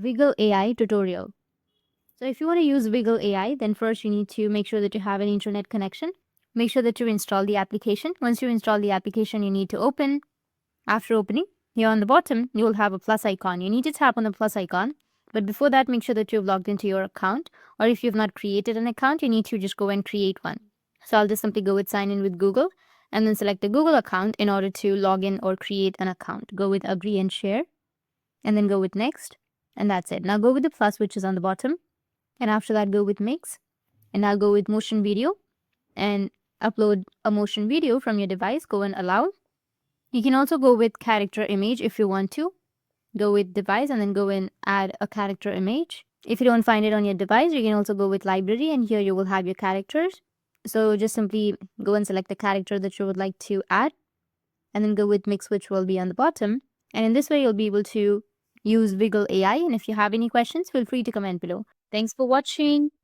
Viggle AI tutorial. So if you want to use Viggle AI, then first you need to make sure that you have an internet connection. Make sure that you install the application. Once you install the application, you need to open. After opening, here on the bottom, you will have a plus icon. You need to tap on the plus icon. But before that, make sure that you've logged into your account. Or if you've not created an account, you need to just go and create one. So I'll just simply go with sign in with Google and then select the Google account in order to log in or create an account. Go with agree and share and then go with next. And that's it. Now go with the plus, which is on the bottom. And after that, go with mix. And now go with motion video and upload a motion video from your device. Go and allow. You can also go with character image if you want to. Go with device and then go and add a character image. If you don't find it on your device, you can also go with library and here you will have your characters. So just simply go and select the character that you would like to add and then go with mix, which will be on the bottom. And in this way, you'll be able to use Viggle AI. And if you have any questions, feel free to comment below. Thanks for watching.